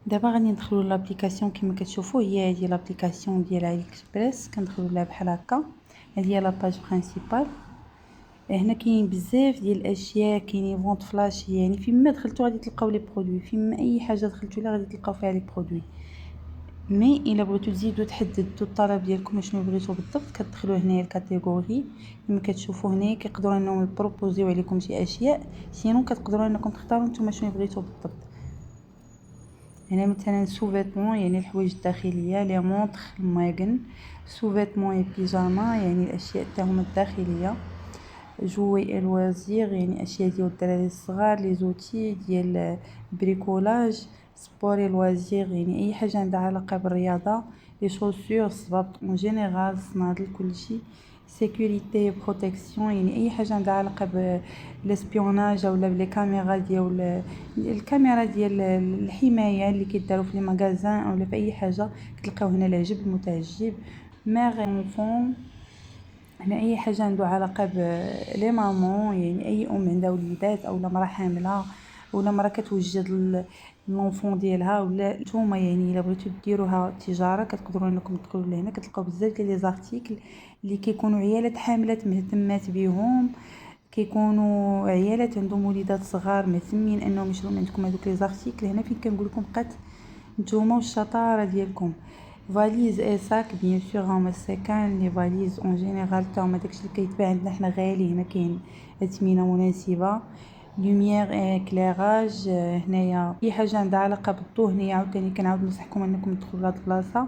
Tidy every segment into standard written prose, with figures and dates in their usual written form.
دابا غادي ندخلوا لابليكاسيون كما كتشوفوا. هي هذه لابليكاسيون ديال علي اكسبريس. كندخلوا لها بحال هكا. هذه هي لاباج برينسيبال. هنا كاين بزاف ديال الاشياء، كاينين فونط فلاش، يعني فيما دخلتوا غادي تلقاو لي برودوي، فيما اي حاجه دخلتوا لها غادي تلقاو فيها لي برودوي. مي الا بغيتو تزيدوا تحددوا الطلب ديالكم شنو بغيتو بالضبط، كتدخلوا هنايا الكاتيجوري. كما كتشوفوا هنايا كيقدروا انهم يبروبوزيو عليكم شي اشياء، سينو كتقدروا انكم تختاروا نتوما شنو بغيتو بالضبط. هنا مثلا سو فيتمون يعني الحوايج الداخليه، لي مونطر، الماغن، سو فيتمون اي بيجاما يعني الاشياء تاعهم الداخليه، جوي الوازير يعني اشياء ديال الدراري الصغار، لي زوتي ديال بريكولاج، سبور الوازير يعني اي حاجه عندها علاقه بالرياضه، لي شوسور، الصباط اون جينيرال، الصنادل كلشي، سيكوريتي بروتيكسيون يعني اي حاجه عندها علاقه بالاسبيوناج اولا بلي كاميرا ديال الكاميرا ديال الحمايه اللي كيداروا في لي ماغازان اولا في اي حاجه. كتلقاو هنا العجب المتعجب، مير انفون، هنا اي حاجه عنده علاقه بلي مامون يعني اي ام عندها وليدات اولا مرا حامله ولا مرا كتوجد لونفون ديالها، ولا نتوما يعني الا بغيتو ديروها تجاره كتقدروا انكم تدخلوا لهنا. كتلقاو بزاف ديال لي زارتيكل اللي كيكونوا عيالات حاملات مهتمات بهم، كيكونوا عيالات عندهم وليدات صغار مهتمين انهم يشرو من عندكم هذوك لي زارتيكل. هنا فين كنقول لكم بقات نتوما والشطاره ديالكم. فاليز اي ساك بيان سور هما السكان، لي فاليز اون جينيرال تاهما داكشي اللي كيتباع عندنا حنا غالي. هنا كاين اثمنه مناسبه. لوميير اي كليراج، هنايا اي حاجه عندها علاقه بالضوء. هنايا عاوتاني كنعاود نصحكم انكم تدخلوا لهاد البلاصه.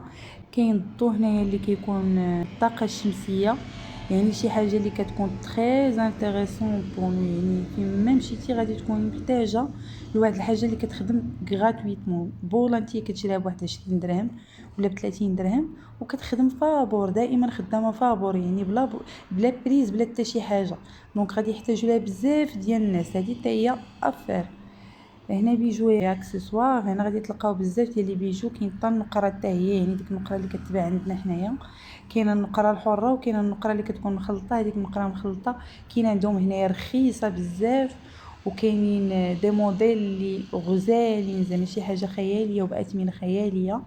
كاين الضوء هنايا اللي كيكون الطاقه الشمسيه، يعني شي حاجه اللي كتكون تري انتريسون بور نو، يعني فيما مشيتي غادي تكوني محتاجه لواحد الحاجه اللي كتخدم غراتويتمون. بولانتي كتشريها ب 20 درهم ولا ب 30 درهم وكتخدم فابور، دائما خدامه فابور يعني بلا بريز بلا حتى شي حاجه. دونك غادي يحتاجوا لها بزاف ديال الناس. هذه حتى هي افير. هنا بيجو اكسسوار، هنا غادي تلقاو بزاف ديال لي بيجو. كاين حتى النقره حتى هي يعني ديك النقره اللي كتباع عندنا حنايا. كاينه النقره الحره وكاينه النقره اللي كتكون مخلطه. هذيك النقره مخلطه كاين عندهم هنايا رخيصه بزاف، وكاينين دي موديل اللي غزالين زعما شي حاجه خياليه وباثمنه خياليه.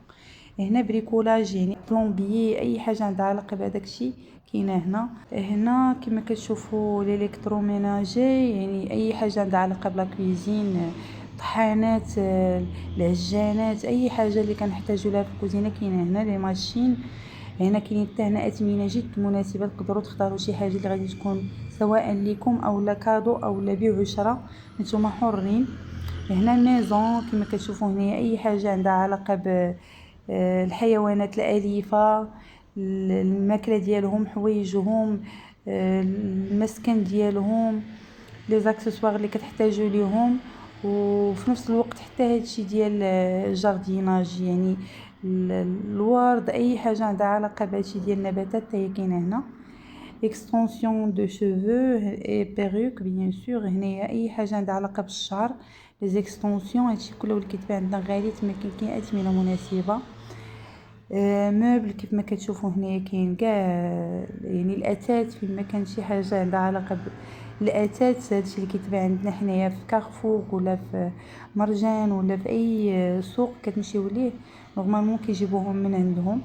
هنا بريكولاج يعني بلومبيي، اي حاجه عندها علاقه بهذاك الشيء كاينه هنا. هنا كما كتشوفوا الالكتروميناجي يعني اي حاجه عندها علاقه بلا كويزين، طحانات، العجانات، اي حاجه اللي كنحتاجوا لها في الكوزينه كاينه هنا. لي ماشين هنا كاينين حتى هنا اثمنه جد مناسبه، تقدروا تختاروا شي حاجه اللي غادي تكون سواء لكم او لا كادو او لا بيع عشره، نتوما حرين. هنا الميزون كما كتشوفوا هنا اي حاجه عندها علاقه الحيوانات الاليفه، الماكله ديالهم، حوايجهم، المسكن ديالهم، لي زاكسسوار اللي كتحتاجوا ليهم. وفي نفس الوقت حتى هادشي ديال الجارديناج يعني الورد، اي حاجه عندها علاقه بهادشي ديال النباتات حتى هي كاينه هنا. اكستنسيون دو شيفو اي بيروك بيان سور، هنايا اي حاجه عندها علاقه بالشعر، لي زيكستنسيون هادشي كله اللي كيتباع عندنا غالي، تما كاين اثمنه مناسبه. مبل كيف ما كتشوفوا هنايا كاين كاع يعني الاثاث، فيما كان شي حاجه عندها علاقه بالاثاث هادشي اللي كيتباع عندنا حنايا في كارفور ولا في مرجان ولا في اي سوق كتمشيو ليه نورمالمون كيجيبوهم من عندهم.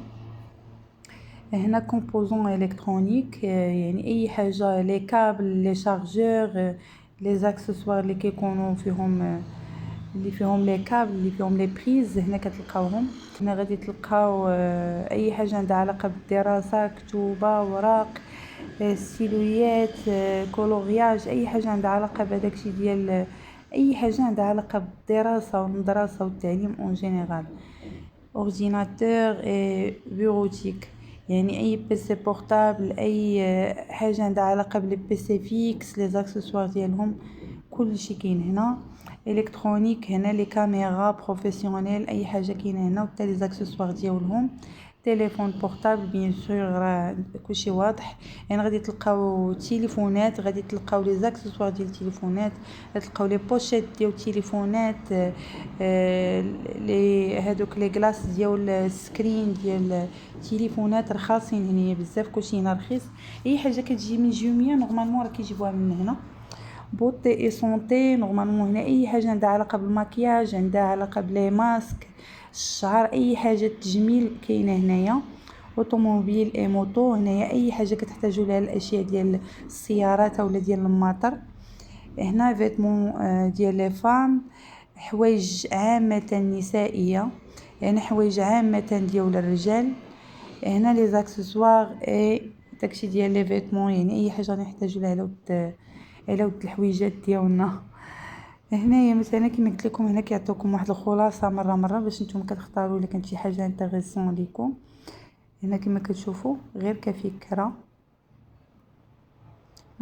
هنا كومبوزون الكترونيك يعني اي حاجه، لي كابل، لي شارجور، لي زاكسسوار اللي كيكونوا فيهم اللي فيهم لي كابل، اللي فيهم لي بريز، هنا كتلقاوهم. هنا غادي تلقاو اي حاجه عندها علاقه بالدراسه، كتوبه، وراق، ستيلويات، كولورياج، اي حاجه عندها علاقه بهداكشي ديال اي حاجه عندها علاقه بالدراسه والمدرسه والتعليم اون جينيرال. اورديناتور اي بيروتيك يعني اي بيسي بورتابل، اي حاجه عندها علاقه بلي بيسي فيكس، لي زاكسسوار ديالهم كلشي كاين هنا. الكترونيك هنا لي كاميرا بروفيسيونيل، اي حاجه كاينه هنا، وحتى لي زاكسسوار ديالهم. تليفون بورتابل بيان سور، راه كلشي واضح. يعني غادي تلقاو تليفونات، غادي تلقاو لي زاكسسوار ديال التليفونات، غادي تلقاو لي بوشيت ديال التليفونات، لي هادوك لي كلاص ديال السكرين ديال التليفونات رخاصين هنايا بزاف، كلشي هنا رخيص. اي حاجه كتجي من جوميا نورمالمون راه كيجيبوها من هنا. بوتي اي سونتي. نورمالمون هنا اي حاجه عندها علاقه بالماكياج، عندها علاقه بلي ماسك، الشعر، اي حاجه تجميل كاينه هنايا. اوتوموبيل اي موتو، هنايا اي حاجه كتحتاجوا لها الاشياء ديال السيارات اولا ديال المطر. هنا فيتمون ديال لي فام، حوايج عامه نسائيه، يعني حوايج عامه ديال الرجال. هنا لي زاكسسوار اي داكشي ديال لي فيتمون، يعني اي حاجه نحتاجوا لها على ود الحويجات ديالنا. هنايا مثلا كما قلت لكم، هنا كيعطيوكم واحد الخلاصه مره باش نتوما كتختاروا الا كانت شي حاجه انتريسون ليكم. هنا كما كتشوفوا غير كفكره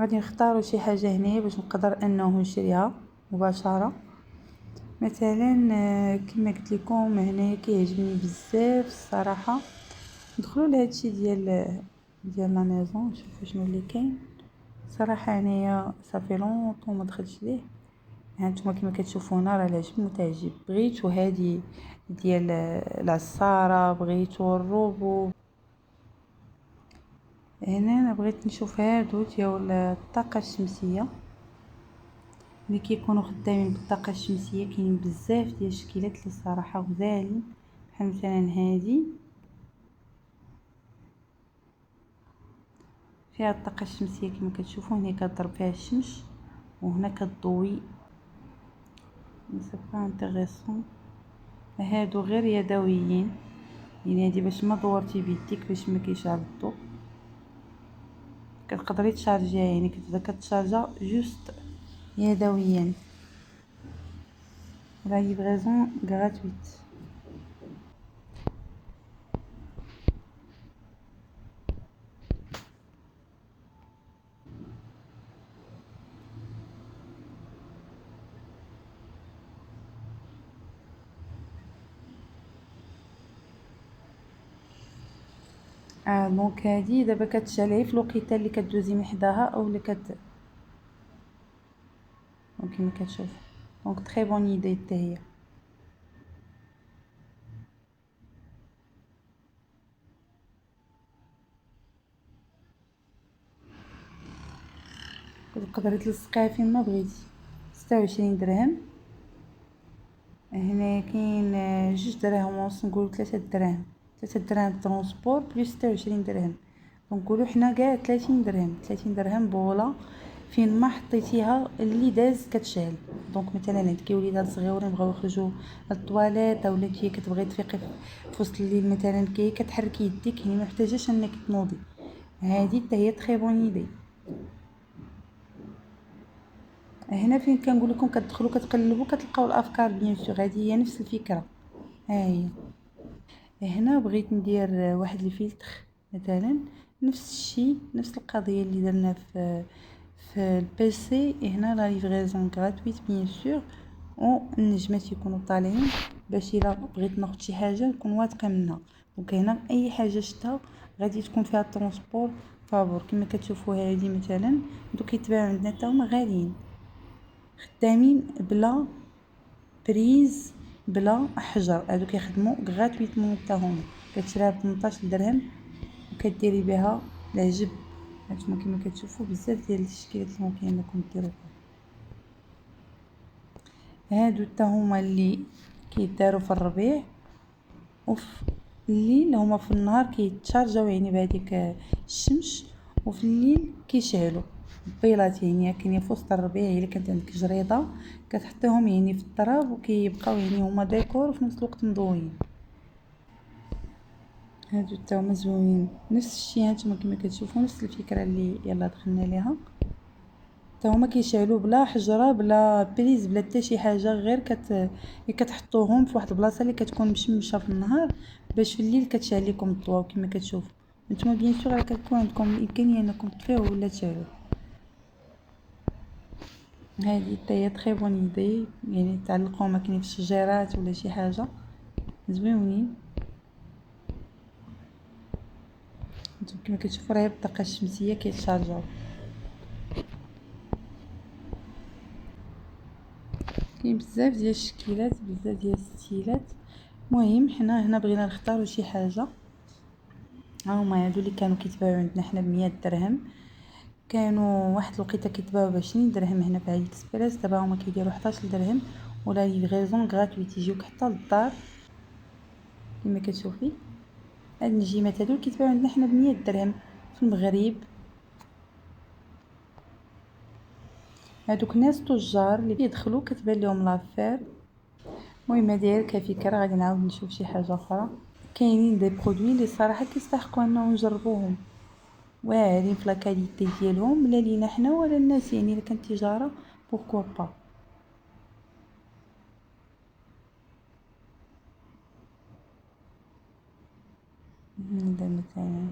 غادي نختاروا شي حاجه هنايا باش نقدر انه نشريها مباشره. مثلا كما قلت لكم هنايا كيعجبني بزاف الصراحه. ندخلوا لهادشي ديال لا ميزون، نشوفوا شنو اللي كاين. صراحه انايا صافي لونطون ما دخلتش ليه. هانتوما كما كتشوفونا راه العجب متعجب. بغيتو هادي ديال العصاره، بغيتو الروبو. هنا انا بغيت نشوف هادو ديال الطاقه الشمسيه اللي كيكونوا خدامين بالطاقه الشمسيه. كاينين بزاف ديال الشكيلات اللي صراحه غزالين، بحال مثلا هادي فيها الطاقه الشمسيه كما كتشوفوا. هنا كضرب فيها الشمس وهنا كتضوي. سي با انتريسون. هادو غير يدويين، يعني هادي باش ما دورتي بيديك باش ما كيشعل الضوء كتقدري تشارجيها، يعني كتبدا كتشارجا جوست يدويا. لا ليفريزون غراتويت. دونك هادي دابا كتشالي في الوقيته اللي كدوزي من حداها او اللي دونك كما كتشوف. دونك تري بون ايدي حتى هي. كتقدري تلصقيها فين ما بغيتي. 26 درهم. هنا كاين 2 دراهم ونص، نقولوا 3 دراهم. 3 دراهم ترونسبور بلس 26 درهم، نقولوا حنا كاع 30 درهم. 30 درهم بولا فين ما حطيتيها اللي داز كتشال. دونك مثلا عندك وليدات صغيورين بغاو يخرجوا للطواليت اولا انتي كتبغي تفيقي في وسط الليل مثلا كتحركي يديك، يعني ما محتاجاش انك تنوضي. هذه حتى هي تري بون ايدي. هنا فين كنقول لكم كتدخلوا كتقلبوا كتلقاو الافكار بيان سور، هذه هي نفس الفكره. ها هي. هنا بغيت ندير واحد الفلتر مثلا، نفس الشيء نفس القضيه اللي درنا في البيسي. هنا لا ليفريزون غراتويت بيان سور، والنجمات يكونوا طالعين باش الا بغيت ناخذ شي حاجه نكون واثقه منها. دونك هنا اي حاجه شتها غادي تكون فيها الترونسبور فابور. كما كتشوفوا هذه مثلا دوك كيتباعوا عندنا حتى هما غاليين، خدامين بلا بريز بلا حجر. هادو كيخدموا غراتويتمون حتى هما. كتشريها ب 18 درهم وكديري بها العجب. هانتوما كما كتشوفوا بزاف ديال التشكيلات اللي ممكن انكم ديروها. هادو حتى هما اللي كيداروا في الربيع وفي الليل، هما في النهار كيتشارجاو يعني بهذيك الشمس، وفي الليل كيشعلوا بيلات. يعني كاين في وسط الربيع الا كانت عندك جريده كتحطيهم يعني في التراب وكيبقاو يعني هما ديكور وفي نفس الوقت مضويين. هادو حتى هما زوينين نفس الشيء. هانتوما كما كتشوفوا نفس الفكره اللي يلا دخلنا ليها. حتى هما كيشعلوا بلا حجره بلا بريز بلا حتى شي حاجه، غير كتحطوهم في واحد البلاصه اللي كتكون مشمشه في النهار باش في الليل كتشعل لكم الضوء. كما كتشوفوا نتوما بيان سور راه كتكون عندكم الامكانيه انكم تطفيوه ولا تشعلوه. هذه حتى هي تري بون ايدي، يعني تعلقوا ماكينه في الشجيرات ولا شي حاجه زوينين. نتوما كما كتشوفوا راهي بالطاقه الشمسيه كيتشارجاو. كاين بزاف ديال الشكيلات بزاف ديال الستيلات. المهم حنا هنا بغينا نختاروا شي حاجه. ها هما هادو اللي كانوا كيتباعوا عندنا حنا ب100 درهم. كانوا واحد الوقيته كيتباعوا ب20 درهم هنا في علي اكسبريس، دابا هما كيديروا 11 درهم ولا ليفريزون غراتويت يجيوك حتى للدار كما كتشوفي. هاد النجيمات هادو كيتباعوا عندنا حنا ب100 درهم في المغرب. هادوك ناس تجار اللي يدخلوا كتبان لهم لافير. المهم هذه كفكره، غادي نعاود نشوف شي حاجه اخرى. كاينين دي برودوي اللي صراحه كيستحقوا انه نجربوهم، واعرين في لاكاليتي ديالهم، لا لينا حنا ولا الناس، يعني الا كانت تجاره بوركوا با. هذا مثلا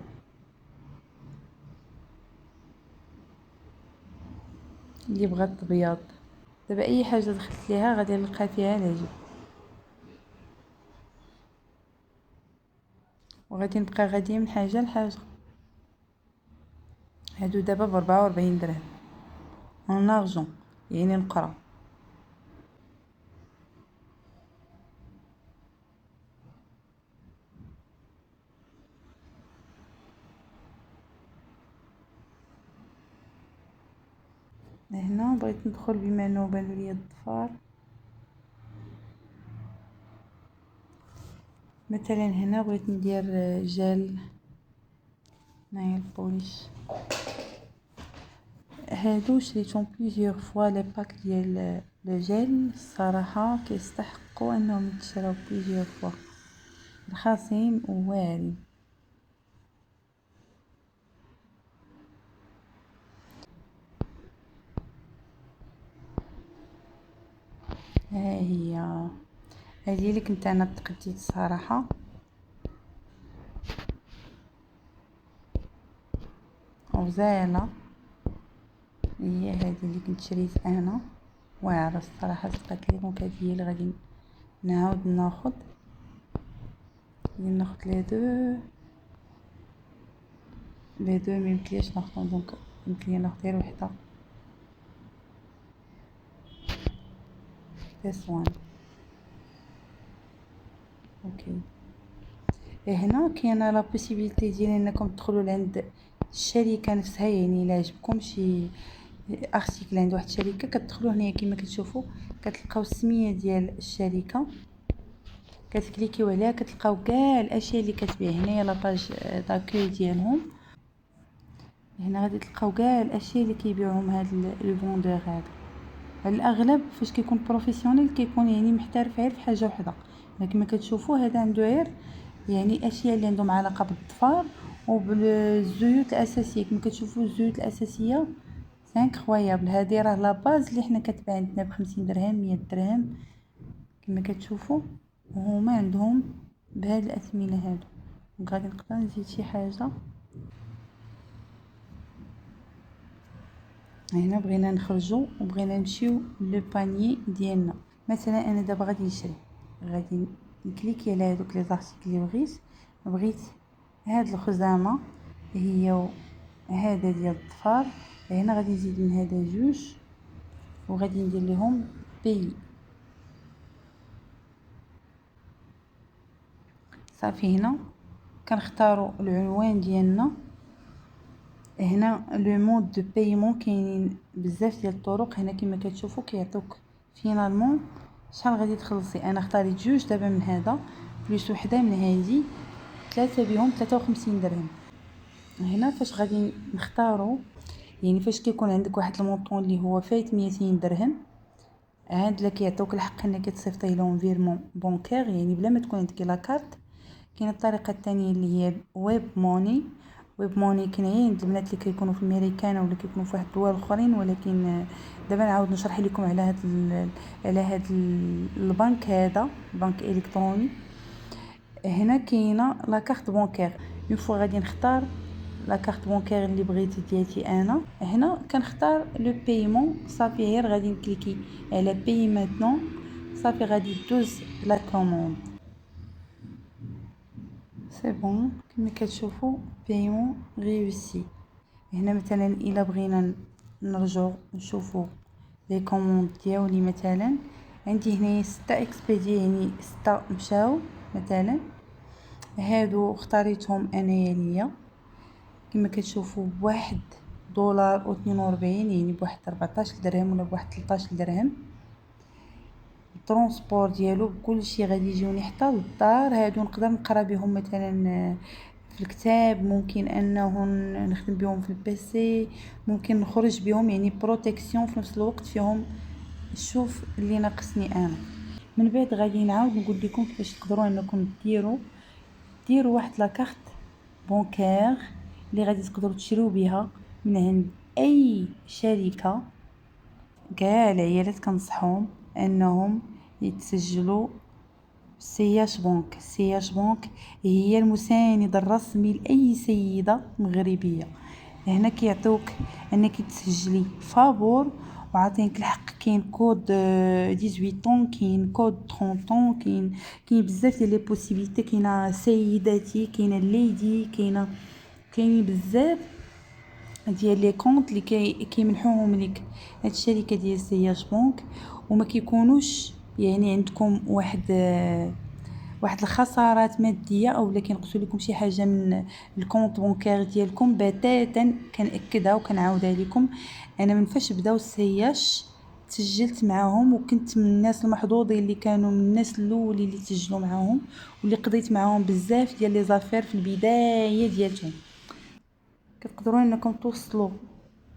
اللي بغات البياض، دابا اي حاجه دخلت ليها غادي نلقى فيها العجب، وغادي نبقى غاديه من حاجه لحاجه. هادو دابا ب44 درهم اون ارجون، يعني نقرا. هنا بغيت ندخل بما انه بانوا لي الظفار، مثلا هنا بغيت ندير جل نايل بوليش. هادو شريتهم بليزيور فوا لي باك ديال لو جل، الصراحه كيستحقوا انهم يتشراو بليزيور فوا، رخاصين وواعرين. ها هي هذه اللي كنت انا تقديت الصراحه، وزاله هي هذه اللي كنت شريت انا، واعره الصراحه صدقت لي. دونك هذه هي اللي غادي نعاود ناخذ لي دو ميمكنليش ناخذهم، دونك يمكن لي ناخذ غير وحده تسوان. اوكي، هنا كاينه لا بوسيبيليتي ديال انكم تدخلوا لعند الشركه نفسها، يعني الا عجبكم شي ارتيكل عند واحد الشركه كتدخلوا هنايا كما كتشوفوا، كتلقاو السميه ديال الشركه، كتكليكيو عليها كتلقاو كاع الاشياء اللي كتبيع. هنايا لاباج داكوي ديالهم، هنا غادي تلقاو كاع الاشياء اللي كيبيعوهم هاد لو فوندور هذا. على الاغلب فاش كيكون بروفيسيونيل كيكون يعني محترف غير في حاجه وحده، كما كتشوفوا هذا عنده غير يعني الاشياء اللي عندهم علاقه بالظفار وبالزيوت الاساسيه. كما كتشوفوا الزيوت الاساسيه سي انكرويابل، هذه راه لا باز اللي حنا كتباع عندنا ب50 درهم 100 درهم كما كتشوفوا، وهما عندهم بهاد الاثمنه هادو. غادي نقدر نزيد شي حاجه. هنا بغينا نخرجوا وبغينا نمشيو لو باني ديالنا. مثلا انا دابا غادي نشري، غادي نكليكي على هذوك لي زارتيكل اللي بغيت هاد الخزامه هي هذا ديال الظفار. هنا غادي نزيد من هذا جوج وغادي ندير لهم بي. صافي هنا كنختاروا العنوان ديالنا. هنا لو مود دو بايمون كاينين بزاف ديال الطرق، هنا كما كتشوفوا كيعطوك فينالمون شحال غادي تخلصي. انا اختاريت جوج دابا من هذا بليس وحده من هذه، ثلاثه بهم 53 درهم. هنا فاش غادي نختاروا، يعني فاش كيكون عندك واحد المونطون اللي هو فايت 200 درهم، عاد لا كيعطوك الحق انك تصيفطي لهم فيرمون بونكير، يعني بلا ما تكون عندك لا كارت. كاينه الطريقه الثانيه اللي هي ويب موني. ويب موني كاين عند البنات اللي كيكونوا في امريكان ولا كيكونوا في واحد الدول اخرين، ولكن دابا نعاود نشرح لكم على هذا البنك، هذا بنك الكتروني. هنا كاينه لا كارت بونكير. اون فوا غادي نختار لا كارت بونكير اللي بغيت ديالتي انا، هنا كنختار لو بايمون. صافي غير غادي نكليكي على باي ماتنون، صافي غادي دوز لا كوموند. سي بون كما كتشوفوا بايمون ريوسي. هنا مثلا الا بغينا نرجعوا نشوفوا لي كوموند ديالي، مثلا عندي هنا 6 اكسبيدي، يعني 6 مشاو. مثلا هادو اختاريتهم انايا ليا كما كتشوفوا 1 دولار و42 يعني بواحد 14 درهم ولا بواحد 13 درهم. الترونسبور ديالو بكلشي غادي يجيوني حتى للدار. هادو نقدر نقرا بهم مثلا في الكتاب، ممكن انه نخدم بهم في البيسي، ممكن نخرج بهم، يعني بروتيكسيون في نفس الوقت فيهم نشوف اللي ناقصني انا. من بعد غادي نعاود نقول لكم كيفاش تقدروا انكم ديروا واحد لاكارت بونكير اللي غادي تقدروا تشريو بها من عند اي شركه. كاع العيالات كنصحهم انهم يتسجلوا سياش بنك. سياش بنك هي المساند الرسمي لاي سيده مغربيه. هنا كيعطيوك انك تسجلي فابور، وعاطينك الحق. كاين كود 18 طون، كاين كود 30 طون، كاين بزاف ديال لي بوسيبيليتي. كاينه سيداتي، كاينه ليدي، كاينين بزاف ديال لي كونط اللي كيمنحوهم لك هاد الشركه ديال سياج بنك، وما كيكونوش يعني عندكم واحد الخسارات ماديه او لا كينقصوا لكم شي حاجه من الكونط بونكير ديالكم بتاتا. كنأكدها وكنعاودها لكم، انا من فاش بداو السياش تسجلت معاهم، وكنت من الناس المحظوظين اللي كانوا من الناس الاولين اللي تسجلوا معاهم، واللي قضيت معاهم بزاف ديال لي زافير في البدايه ديالهم. كتقدروا انكم توصلوا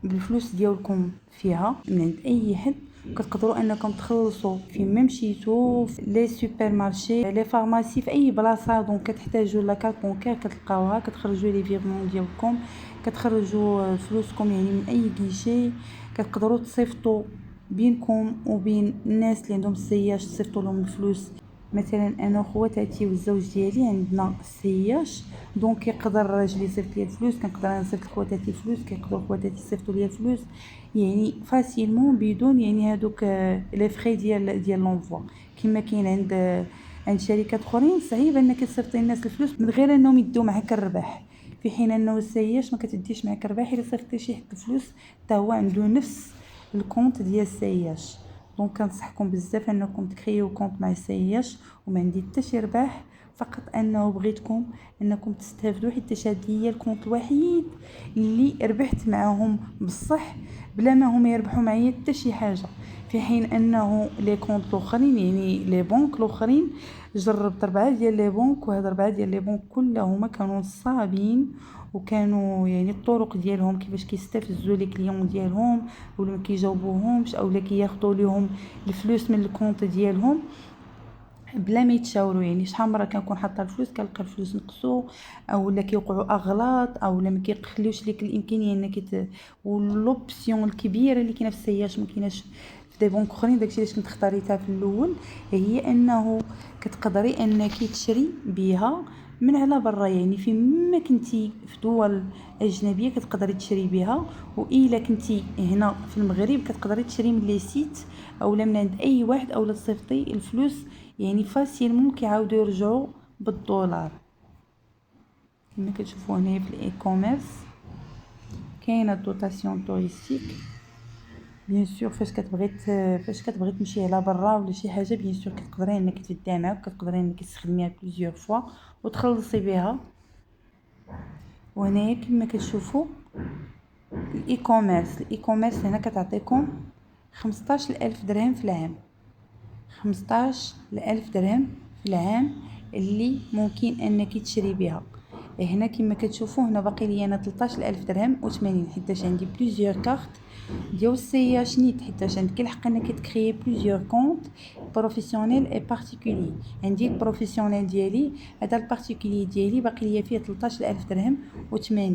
بالفلوس ديالكم فيها من عند اي حد. كتقدروا انكم تخلصوا في ممشيتو في لي سوبر مارشي، لي فارماسي، في اي بلاصه. دونك كتحتاجوا لا كارت بونكير كتلقاوها، كتخرجوا لي فيرمون ديالكم، كتخرجوا فلوسكم يعني من اي كيشي. كتقدروا تصيفطوا بينكم وبين الناس اللي عندهم السياش، تصيفطوا لهم الفلوس. مثلا انا وخواتاتي والزوج ديالي عندنا السياش، دونك يقدر الراجل يصيفط لي الفلوس، كنقدر نصيفط لخواتاتي الفلوس، كيقدروا خواتاتي يصيفطوا لي الفلوس، يعني فاسيلمون بدون يعني هادوك لي فري ديال لونفوا. كما كاين عند شركات اخرين صعيب انك تصيفطي الناس الفلوس من غير انهم يدوا معك الربح، في حين انه السياش ما كتديش معك الربح الا صيفطتي شي حد الفلوس حتى هو عنده نفس الكونت ديال السياش. دونك كنصحكم بزاف انكم تكريو كونط مع السياش، وما عندي حتى شي ربح، فقط انه بغيتكم انكم تستافدوا، حيت هذا هي الكونط الوحيد اللي ربحت معاهم بصح بلا ما هما يربحوا معايا حتى شي حاجه. في حين انه لي كونط الاخرين يعني لي بنك الاخرين جربت 4 ديال لي بنك، وهاد 4 ديال لي بنك كلهما كانوا صابين، وكانوا يعني الطرق ديالهم كيفاش كيستفزوا لي كليون ديالهم، ولا ما كيجاوبوهمش، اولا كياخذوا لهم الفلوس من الكونط ديالهم بلا ما يتشاوروا. يعني شحال مره كنكون حاطه الفلوس كنلقى الفلوس نقصوا، اولا كيوقعوا اغلاط، اولا ما كيخليوش لك الامكانيه انك والوبسيون الكبيره اللي كاينه في السياش ما كايناش في دي بنك اخرين. داكشي علاش كنت اختاريتها في الاول، هي انه كتقدري انك تشري بها من على برا، يعني فين ما كنتي في دول اجنبيه كتقدري تشري بها، والا كنتي هنا في المغرب كتقدري تشري من لي سيت اولا من عند اي واحد، اولا تصيفطي الفلوس يعني فاسيلمون كيعاودوا يرجعوا بالدولار. كما كتشوفوا هنا في الاي كوميرس كاينه دوطاسيون توريستيك. بيان سور فاش كتبغي تمشي على برا ولا شي حاجه، بيان سور كتقدري انك تديها معاك، كتقدري انك تستخدميها بليزيور فوا وتخلصي بها. وهنايا كما كتشوفوا الاي كوميرس هنا كتعطيكم 15000 درهم في العام. 15000 درهم في العام اللي ممكن انك تشري بها. هنا كما كتشوفوا هنا باقي لي انا 13000 درهم و80، حيتاش عندي بليزيور كارت ديال السياش نيت، حيتاش عندك الحق انك تكريي بليزيور كونط بروفيسيونيل اي بارتيكولي. عندي البروفيسيونيل ديالي، هذا البارتيكولي ديالي باقي لي فيه 13000 درهم و80.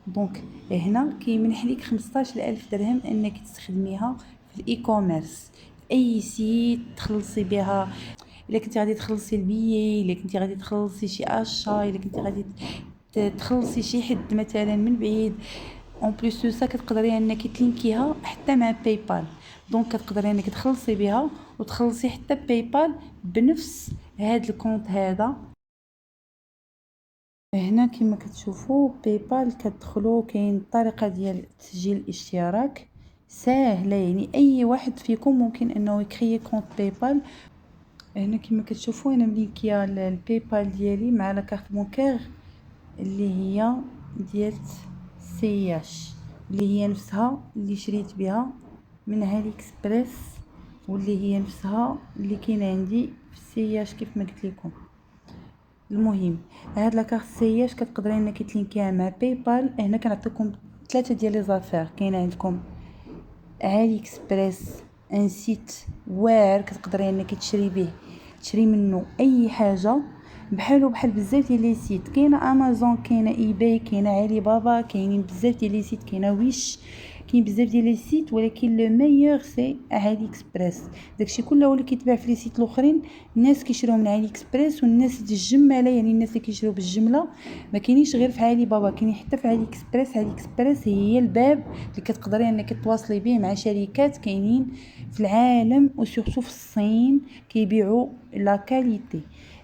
دونك هنا كيمنح ليك 15000 درهم انك تستخدميها في الاي كوميرس، اي سيت تخلصي بها. الا كنتي غادي تخلصي البيي، الا كنتي غادي تخلصي شي اشا، الا كنتي غادي تخلصي شي حد مثلا من بعيد، اون بليس دو سا كتقدري انك تلينكيها حتى مع باي بال. دونك كتقدري انك تخلصي بها وتخلصي حتى باي بال بنفس هاد الكونط هذا. هنا كما كتشوفوا باي بال كتدخلوا، كاين الطريقه ديال تسجيل الاشتراك ساهله، يعني اي واحد فيكم ممكن انه يكري كونط باي بال. هنا كما كتشوفوا انا مليكيه الباي بال ديالي مع لا كارت بونكير اللي هي ديال سياش. اللي هي نفسها اللي شريت بها من علي اكسبريس، واللي هي نفسها اللي كاينه عندي في السياج كيف ما قلت لكم. المهم هاد لاكارت السياج كتقدري انك تلينكيها مع باي بال. هنا كنعطيكم 3 ديال لي زافير. كاين عندكم علي اكسبريس، ان سيت واعر كتقدري انك تشري منه اي حاجه، بحالو بحال بزاف ديال لي سيت. كاينه امازون، كاينه اي باي، كاينه علي بابا، كاينين بزاف ديال لي سيت، كاينه ويش، كاين بزاف ديال لي سيت، ولكن لو ميور سي علي اكسبريس. داكشي كله هو اللي كيتباع في لي سيت الاخرين. الناس كيشريو من علي اكسبريس، والناس الجماله يعني الناس اللي كيشريو بالجمله ما كاينينش غير في علي بابا، كاينين حتى في علي اكسبريس. علي اكسبريس هي الباب اللي كتقدري انك تواصلي به مع شركات كاينين في العالم، وسورتو في الصين كيبيعوا لا كاليتي.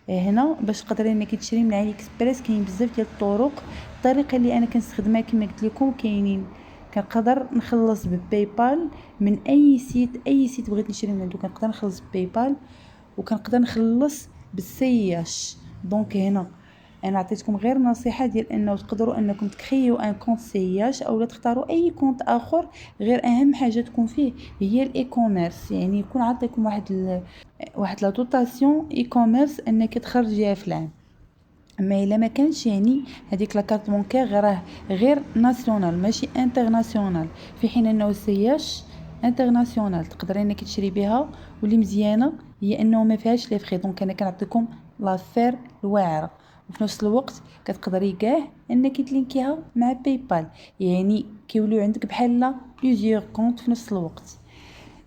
هنا باش تقدري انك تشري من علي اكسبريس كاين بزاف ديال الطريقه اللي انا كنستخدمها كما قلت لكم. كاينين كنقدر نخلص بباي بال من اي سيت بغيت نشري من عنده، كنقدر نخلص بباي بال، وكنقدر نخلص بالسياش. دونك هنا انا عطيتكم غير نصيحه ديال انه تقدروا انكم تكريو ان كونت سياش او لا تختاروا اي كونت اخر، غير اهم حاجه تكون فيه هي الاي كوميرس. يعني يكون عطيكم واحد لا دوطاسيون اي كوميرس انك تخرجيها في العام. اما الا ما كانش يعني هذيك لاكارت بونكير غير ناسيونال ماشي انترناسيونال، في حين انه السياش انترناسيونال تقدري انك تشري بها. واللي مزيانه هي انه ما فيهاش لي فري. دونك انا كنعطيكم لافير الواعره، وفي نفس الوقت كتقدري كاع انك تلينكيها مع باي بال، يعني كيوليو عندك بحال بليزيور كونط في نفس الوقت.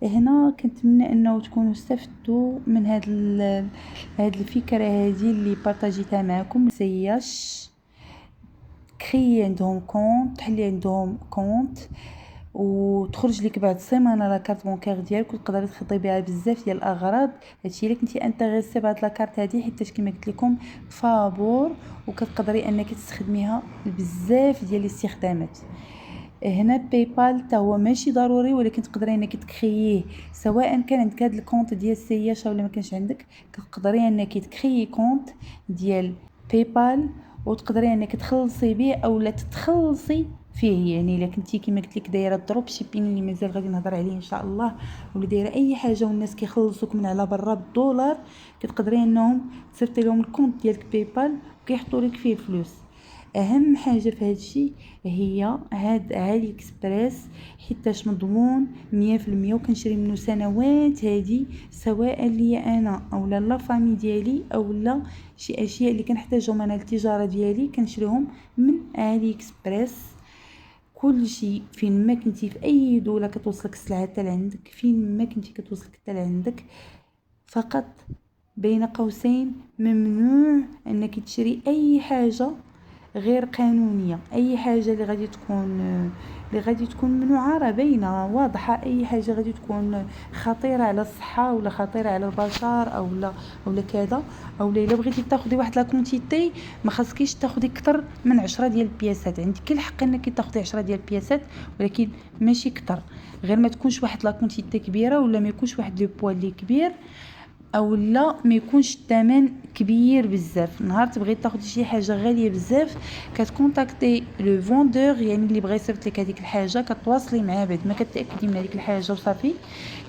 هنا كنتمنى انه تكونوا استفدتوا من هاد الفكره هذه اللي بارطاجيتها معكم. سياش كري عندهم كونط، تحلي عندهم كونط، وتخرج لك بعد سيمانه لا كارت بونكير ديالك، وتقدري تخطي بها بزاف ديال الاغراض. هادشي الا كنتي انتريسي بهاد لا كارت هذه، حيت كما قلت لكم فابور، وكتقدري انك تستخدميها بزاف ديال الاستخدامات. هنا باي بال تا هو ماشي ضروري، ولكن تقدري انك تكرييه سواء كان عندك هذا الكونط ديال السياشه ولا ما كانش عندك. كتقدري انك تكريي كونط ديال باي بال، وتقدري انك تخلصي به او لا تتخلصي فيه. يعني الا كنتي كما قلت لك دايره الدروب شيبين اللي مازال غادي نهضر عليه ان شاء الله، ولا دايره اي حاجه والناس كيخلصوك من على برا بالدولار، كتقدري انهم تصيفطي لهم الكونط ديالك باي بال وكيحطوا لك فيه الفلوس. اهم حاجه في هذا الشيء هي هاد علي اكسبريس، حيتاش مضمون 100%، وكنشري منه سنوات هادي، سواء لي انا او لا فامي ديالي او لا شي اشياء اللي كنحتاجهم انا للتجاره ديالي كنشريهم من علي اكسبريس. كل شيء فين ما كنتي في اي دوله كتوصلك السلعه حتى لعندك، فين ما كنتي كتوصلك حتى لعندك. فقط بين قوسين ممنوع انك تشري اي حاجه غير قانونيه، اي حاجه اللي غادي تكون ممنوعه باينه واضحه. اي حاجه غادي تكون خطيره على الصحه ولا خطيره على البشر او كذا، او الا بغيتي تاخدي واحد لا كونتيتي ما خاصكيش تاخدي اكثر من 10 ديال البياسات. عندك الحق انك تاخدي 10 ديال البياسات، ولكن ماشي اكثر. غير ما تكونش واحد لا كونتيتي كبيره، ولا ما يكونش واحد لو بوا اللي كبير، او لا ما يكونش الثمن كبير بزاف. نهار تبغي تاخدي شي حاجه غاليه بزاف كتكونتاكتي لو فوندور، يعني اللي بغى يصيفط لك هذيك الحاجه، كتواصلي معاه بعد ما كتاكدي من هذيك الحاجه وصافي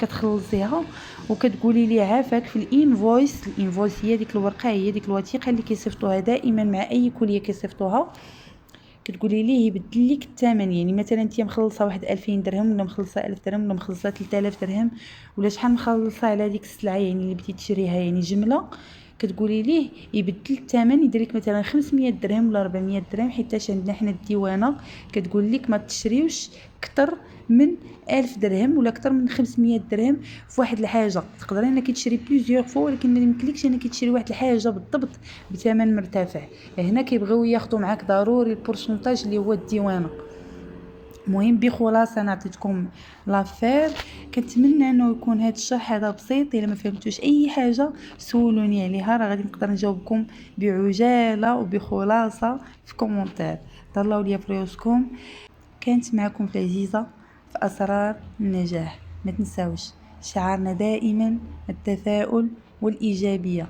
كتخلصيها، وكتقولي ليه عافاك في الانفويس هي ديك الورقه، هي ديك الوثيقه اللي كيصيفطوها دائما مع اي كليه كيصيفطوها. كتقولي ليه يبدل لك الثمن. يعني مثلا انت مخلصه واحد 2000 درهم، ولا مخلصه 1000 درهم، ولا مخلصه 3000 درهم، ولا شحال مخلصه على ديك السلعه يعني اللي بديتي تشريها يعني جمله، كتقولي ليه يبدل الثمن، يدير لك مثلا 500 درهم ولا 400 درهم. حيت عندنا حنا الديوانه كتقول لك ما تشريوش اكثر من 1000 درهم ولا اكثر من 500 درهم في واحد الحاجه. تقدري انك تشري بليزيور فوا، ولكن ما يمكنلكش انك تشري واحد الحاجه بالضبط بثمن مرتفع. هنا كيبغيو ياخذوا معاك ضروري البورسونتاج اللي هو الديوانه. المهم بخلاصه انا عطيتكم لافير. كنتمنى انه يكون هذا الشرح هذا بسيط. الا ما فهمتوش اي حاجه سولوني عليها، راه غادي نقدر نجاوبكم بعجاله وبخلاصه في كومونتير. تهلاو ليا في ريوسكم. كانت معكم في العزيزه في اسرار النجاح. ما تنساوش شعارنا دائما التفاؤل والايجابيه.